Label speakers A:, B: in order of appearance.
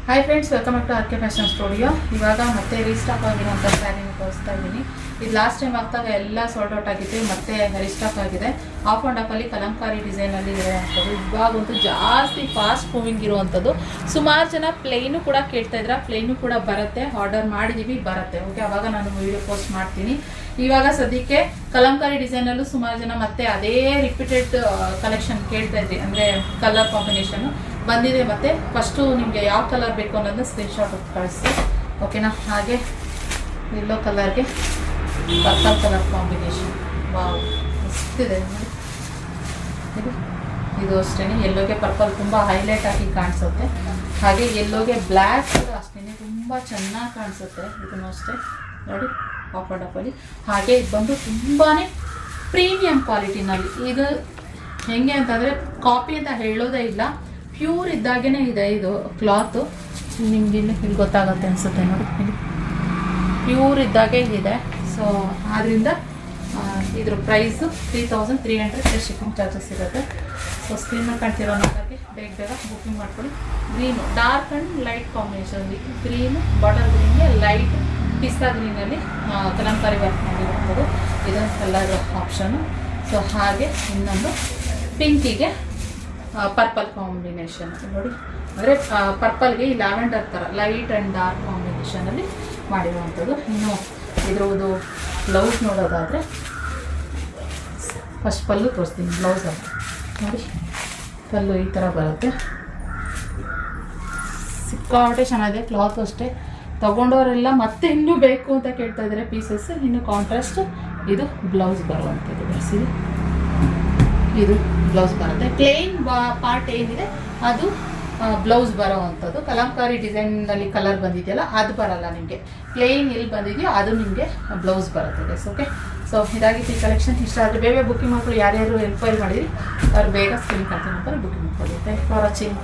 A: Hi friends, welcome back to R K fashion studio. ಇವಾಗ ಮತ್ತೆ restock ಆಗಿರೋಂಥ ಸ್ಯಾರಿನ ತೋರಿಸ್ತಾ ಇದ್ದೀನಿ. ಇದು ಲಾಸ್ಟ್ ಟೈಮ್ ಆಗ್ತಾಗ ಎಲ್ಲ ಸೋಲ್ಡ್ ಔಟ್ ಆಗಿತ್ತು, ಮತ್ತೆ ರೀಸ್ಟಾಕ್ ಆಗಿದೆ. ಆಫ್ ಆ್ಯಂಡ್ ಆಫಲ್ಲಿ ಕಲಂಕಾರಿ ಡಿಸೈನಲ್ಲಿ ಇರುವಂಥದ್ದು. ಇವಾಗಂತೂ ಜಾಸ್ತಿ ಫಾಸ್ಟ್ ಮೂವಿಂಗ್ ಇರುವಂಥದ್ದು. ಸುಮಾರು ಜನ ಪ್ಲೇನು ಕೂಡ ಕೇಳ್ತಾ ಇದ್ರೆ, ಪ್ಲೇನು ಕೂಡ ಬರುತ್ತೆ, ಆರ್ಡರ್ ಮಾಡಿದ್ದೀವಿ, ಬರುತ್ತೆ. ಓಕೆ, ಅವಾಗ ನಾನು ವಿಡಿಯೋ ಪೋಸ್ಟ್ ಮಾಡ್ತೀನಿ. ಇವಾಗ ಸದ್ಯಕ್ಕೆ ಕಲಂಕಾರಿ ಡಿಸೈನಲ್ಲೂ ಸುಮಾರು ಜನ ಮತ್ತೆ ಅದೇ ರಿಪೀಟೆಡ್ ಕಲೆಕ್ಷನ್ ಕೇಳ್ತಾ ಇದ್ರಿ, ಅಂದರೆ ಕಲರ್ ಕಾಂಬಿನೇಷನ್ನು ಬಂದಿದೆ. ಮತ್ತು ಫಸ್ಟು ನಿಮಗೆ ಯಾವ ಕಲರ್ ಬೇಕು ಅನ್ನೋದನ್ನ ಸ್ಕ್ರೀನ್ಶಾಟ್ ಕಳಿಸಿ, ಓಕೆನಾ. ಹಾಗೆ ಯೆಲ್ಲೋ ಕಲರ್ಗೆ ಪರ್ಪಲ್ ಕಲರ್ ಕಾಂಬಿನೇಷನ್, ವಾವ್ ಮಸ್ತಿದೆ ನೋಡಿ. ಇದು ಅಷ್ಟೇ, ಯೆಲ್ಲೋಗೆ ಪರ್ಪಲ್ ತುಂಬ ಹೈಲೈಟ್ ಆಗಿ ಕಾಣಿಸುತ್ತೆ. ಹಾಗೆ ಯೆಲ್ಲೋಗೆ ಬ್ಲ್ಯಾಕ್ ಕೂಡ ಅಷ್ಟೇ ತುಂಬ ಚೆನ್ನಾಗಿ ಕಾಣಿಸುತ್ತೆ. ಇದನ್ನು ಅಷ್ಟೇ ನೋಡಿ, ಆಫ್ ಆ್ಯಂಡ್ ಆಫಲ್ಲಿ. ಹಾಗೆ ಇದು ಬಂದು ತುಂಬಾ ಪ್ರೀಮಿಯಂ ಕ್ವಾಲಿಟಿನಲ್ಲಿ. ಇದು ಹೆಂಗೆ ಅಂತಂದರೆ ಕಾಪಿ ಅಂತ ಹೇಳೋದೇ ಇಲ್ಲ, ಪ್ಯೂರ್ ಇದ್ದಾಗೇ ಇದೆ ಇದು ಕ್ಲಾತು. ನಿಮ್ಗೆ ಇಲ್ಲಿ ಗೊತ್ತಾಗುತ್ತೆ ಅನಿಸುತ್ತೆ ನೋಡಿ, ಇಲ್ಲಿ ಪ್ಯೂರ್ ಇದ್ದಾಗೆ ಇದೆ. ಸೊ ಆದ್ದರಿಂದ ಇದ್ರ ಪ್ರೈಸು 3300 ಪ್ಲಸ್ ಶಿಪ್ಪಿಂಗ್ ಚಾರ್ಜಸ್ ಇರುತ್ತೆ. ಸೊ ಸ್ಕ್ರೀನಲ್ಲಿ ಕಾಣ್ತಿರೋ ನಂಬರ್ಗೆ ಬೇಗ ಬುಕ್ಕಿಂಗ್ ಮಾಡ್ಕೊಳ್ಳಿ. ಗ್ರೀನು ಡಾರ್ಕ್ ಆ್ಯಂಡ್ ಲೈಟ್ ಕಾಂಬಿನೇಷನಲ್ಲಿ, ಗ್ರೀನು ಬಾಟಲ್ ಗ್ರೀನ್ಗೆ ಲೈಟ್ ಪಿಸ್ತಾ ಗ್ರೀನಲ್ಲಿ ಕಲಂಕಾರಿ ವರ್ಕ್ ಮಾಡಿರುವಂಥದ್ದು ಇದೊಂದು ಕಲರ್ ಆಪ್ಷನು. ಸೊ ಹಾಗೆ ಇನ್ನೊಂದು ಪಿಂಕಿಗೆ ಪರ್ಪಲ್ ಕಾಂಬಿನೇಷನ್ ನೋಡಿ, ಅಂದರೆ ಪರ್ಪಲ್ಗೆ ಈ ಲ್ಯಾವೆಂಡರ್ ಥರ ಲೈಟ್ ಆ್ಯಂಡ್ ಡಾರ್ಕ್ ಕಾಂಬಿನೇಷನಲ್ಲಿ ಮಾಡಿರುವಂಥದ್ದು. ಇನ್ನು ಇದ್ರದ್ದು ಬ್ಲೌಸ್ ನೋಡೋದಾದರೆ ಫಸ್ಟ್ ಪಲ್ಲು ತೋರಿಸ್ತೀನಿ. ಬ್ಲೌಸ್ ಅಂತ ನೋಡಿ, ಪಲ್ಲು ಈ ಥರ ಬರುತ್ತೆ. ಸಿಕ್ಕಾಪಟ್ಟೆ ಚೆನ್ನಾಗಿದೆ ಕ್ಲಾತ್ ಅಷ್ಟೇ. ತೊಗೊಂಡವರೆಲ್ಲ ಮತ್ತೆ ಇನ್ನೂ ಬೇಕು ಅಂತ ಕೇಳ್ತಾ ಇದ್ದಾರೆ ಪೀಸಸ್. ಇನ್ನು ಕಾಂಟ್ರಾಸ್ಟ್ ಇದು ಬ್ಲೌಸ್ ಬರುವಂಥದ್ದು. ಬೆಳೆಸಿದೆ, ಇದು ಬ್ಲೌಸ್ ಬರುತ್ತೆ. ಪ್ಲೇನ್ ಪಾರ್ಟ್ ಏನಿದೆ ಅದು ಬ್ಲೌಸ್ ಬರೋವಂಥದ್ದು. ಕಲಂಕಾರಿ ಡಿಸೈನಲ್ಲಿ ಕಲರ್ ಬಂದಿದೆಯಲ್ಲ ಅದು ಬರಲ್ಲ ನಿಮಗೆ. ಪ್ಲೇನ್ ಎಲ್ಲಿ ಬಂದಿದೆಯೋ ಅದು ನಿಮಗೆ ಬ್ಲೌಸ್ ಬರುತ್ತೆ ಗೈಸ್. ಓಕೆ, ಸೊ ಇದಾಗಿತ್ತು ಈ ಕಲೆಕ್ಷನ್. ಇಷ್ಟ ಆದರೆ ಬೇಗ ಬುಕ್ಕಿಂಗ್ ಮಾಡ್ಕೊಳ್ಳಿ. ಯಾರ್ಯಾರು ಎನ್ಕ್ವೈರಿ ಮಾಡಿರಿ ಅವ್ರು ಬೇಗ ಸ್ಕ್ರೀನ್ ಕಾಣ್ತೀನಿ ಅಂತ ಬುಕ್ಕಿಂಗ್ ಮಾಡ್ಕೊಳ್ಳಿ. Thank you for watching.